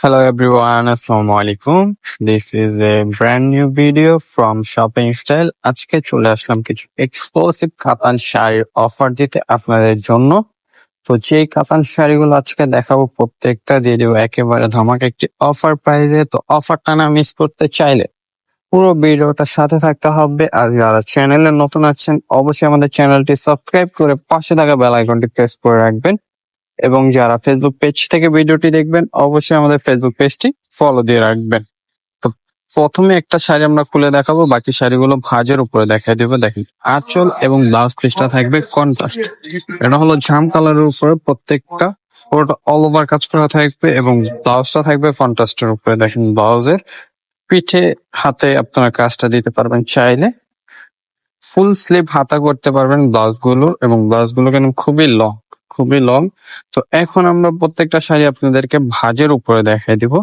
Hello everyone, Assalamu alaikum. This is a brand new video from Shopping Style. আজকে চলে আসলাম কিছু exclusive কাতান শাড়ির অফার দিতে আপনাদের জন্য। তো যেই কাতান শাড়িগুলো আজকে দেখাবো প্রত্যেকটা দিয়ে দেবো একেবারে ধামাকা একটি অফার প্রাইসে। তো অফারটা না মিস করতে চাইলে পুরো ভিডিওটার সাথে থাকতে হবে। আর যারা চ্যানেলে নতুন আছেন অবশ্যই আমাদের চ্যানেলটি সাবস্ক্রাইব করে পাশে থাকা বেল আইকনটি প্রেস করে রাখবেন। এবং যারা ফেসবুক পেজ থেকে ভিডিওটি দেখবেন অবশ্যই আমাদের ফেসবুক পেজটি ফলো দিয়ে রাখবেন। তো প্রথমে একটা শাড়ি আমরা খুলে দেখাবো, বাকি শাড়িগুলো ভাঁজের উপরে দেখাই দেবো। দেখেন আঁচল এবং ব্লাউজ পিসটা থাকবে কন্ট্রাস্ট। এটা হলো জাম কালারের উপরে প্রত্যেকটা পুরোটা অল ওভার কাজ করা থাকবে এবং ব্লাউজটা থাকবে কন্ট্রাস্টের উপরে। দেখেন ব্লাউজের পিঠে হাতে আপনারা কাজটা দিতে পারবেন চাইলে। ফুল স্লিভ হাতা করতে পারবেন ব্লাউজ গুলো, এবং ব্লাউজ গুলো কেন খুবই লং। তো এখন আমরা প্রত্যেকটা শাড়ি আপনাদেরকে ভাঁজের উপরে দেখাই দিব।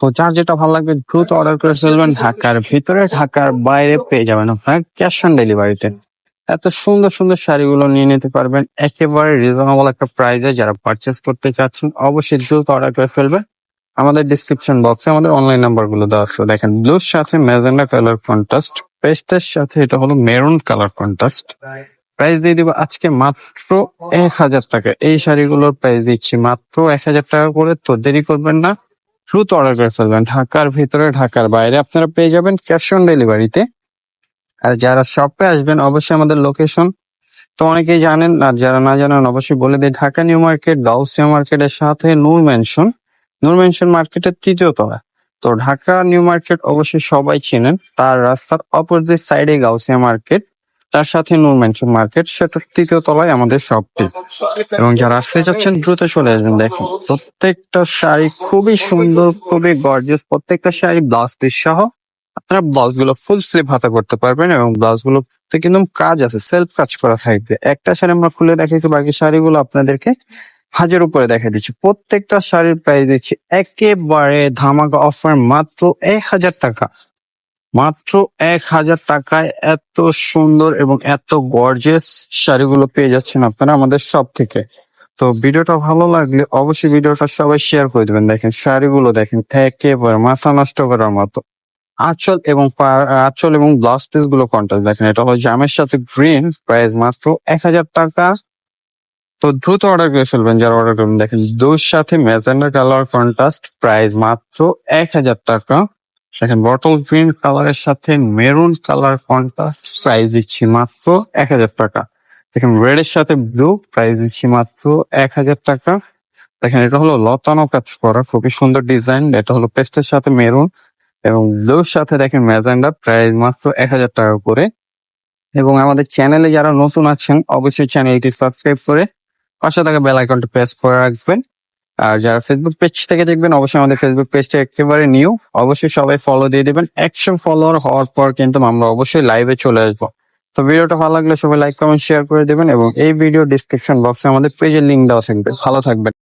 তো যার যেটা ভালো লাগবে দ্রুত অর্ডার করে ফেলবেন। ঢাকার ভিতরে ঢাকার বাইরে পেয়ে যাবেন আপনার ক্যাশ অন ডেলিভারিতে। এত সুন্দর সুন্দর শাড়িগুলো নিয়ে নিতে পারবেন একেবারে রিজনেবল একটা প্রাইসে। যারা পারচেস করতে চাচ্ছেন অবশ্যই দ্রুত অর্ডার করে ফেলবেন। আমাদের ডিসক্রিপশন বক্সে আমাদের অনলাইন নাম্বার গুলো দেওয়া আছে। দেখেন ব্লুর সাথে ম্যাজেন্ডা কালার কন্ট্রাস্ট, পেস্টের সাথে এটা হলো মেরুন কালার কন্ট্রাস্ট। প্রাইস দিয়ে দিব আজকে মাত্র 1000 টাকা। এই শাড়িগুলোর প্রাইস দিচ্ছি মাত্র 1000 টাকা করে। তো দেরি করবেন না, দ্রুত অর্ডার করে ফেলবেন। ঢাকার ভিতরে ঢাকার বাইরে আপনারা পেয়ে যাবেন ক্যাশ অন ডেলিভারিতে। আর যারা শপে আসবেন অবশ্যই আমাদের লোকেশন তো অনেকেই জানেন, আর যারা না জানেন অবশ্যই বলে দিই। ঢাকা নিউ মার্কেট, গাউসিয়া মার্কেটের সাথে নূর মেনশন মার্কেটের 3য় তলা। তো ঢাকা নিউ মার্কেট অবশ্যই সবাই চেনেন, তার রাস্তার অপোজিট সাইডে গাউসিয়া মার্কেট, তার সাথে নূর মেনশন মার্কেট, সেটার 3য় তলায় আমাদের শপটি। এবং যারা আসতে চাচ্ছেন দ্রুত চলে আসবেন। দেখেন প্রত্যেকটা শাড়ি খুবই সুন্দর, খুবই গর্জিয়াস। প্রত্যেকটা শাড়ি ব্লাউজ পিস সহ আপনারা ব্লাউজ গুলো ফুল স্লিভ হাতা করতে পারবেন, এবং ব্লাউজ গুলোতে কিন্তু কাজ আছে, সেলফ কাজ করা থাকবে। একটা শাড়ি আমরা খুলে দেখাইছি, বাকি শাড়িগুলো আপনাদেরকে হাজার উপরে দেখা দিচ্ছি। প্রত্যেকটা শাড়ির প্রাইস দিচ্ছি একেবারে ধামাকা অফার মাত্র 1000 টাকা। মাত্র 1000 টাকায় এত সুন্দর এবং এত গর্জিয়াস শাড়িগুলো পেয়ে যাচ্ছেন আপনারা আমাদের শপ থেকে। তো ভিডিওটা ভালো লাগলে অবশ্যই ভিডিওটা সবাই শেয়ার করে দেবেন। দেখেন শাড়িগুলো দেখেন একেবারে মাথা নষ্ট করার মতো। আঁচল এবং ব্লাউজ পিস গুলো কন্ট্রাস্ট। দেখেন এটা হলো জামের সাথে গ্রিন, প্রাইস মাত্র 1000 টাকা। তো দ্রুত অর্ডার করে ফেলবেন যারা অর্ডার করবেন। দেখেন দুর সাথে ম্যাজেন্ডা কালার কন্ট্রাস্ট, প্রাইস মাত্র 1000 টাকা। দেখেন বটল গ্রিন কালারের সাথে মেরুন কালার কন্ট্রাস্ট, প্রাইস দিচ্ছি মাত্র 1000 টাকা। দেখেন রেড এর সাথে ব্লু, প্রাইস দিচ্ছি মাত্র 1000 টাকা। দেখেন এটা হলো লতানো কাজ করা, খুবই সুন্দর ডিজাইন। এটা হলো পেস্টের সাথে মেরুন এবং ব্লুর সাথে দেখেন ম্যাজেন্ডা, প্রাইস মাত্র 1000 টাকা করে। এবং আমাদের চ্যানেলে যারা নতুন আছেন অবশ্যই চ্যানেলটি সাবস্ক্রাইব করে পাশে থাকা বেল আইকনটা প্রেস করে রাখবেন। আর যারা ফেসবুক পেজ থেকে দেখবেন অবশ্যই আমাদের ফেসবুক পেজটা একেবারে নিউ, অবশ্যই সবাই ফলো দিয়ে দিবেন। 100 ফলোয়ার হওয়ার পর কিন্তু আমরা অবশ্যই লাইভে চলে আসবো। তো ভিডিওটা ভালো লাগলে সবাই লাইক কমেন্ট শেয়ার করে দেবেন, এবং এই ভিডিও ডিসক্রিপশন বক্সে আমাদের পেজের লিঙ্ক দেওয়া থাকবে। ভালো থাকবেন।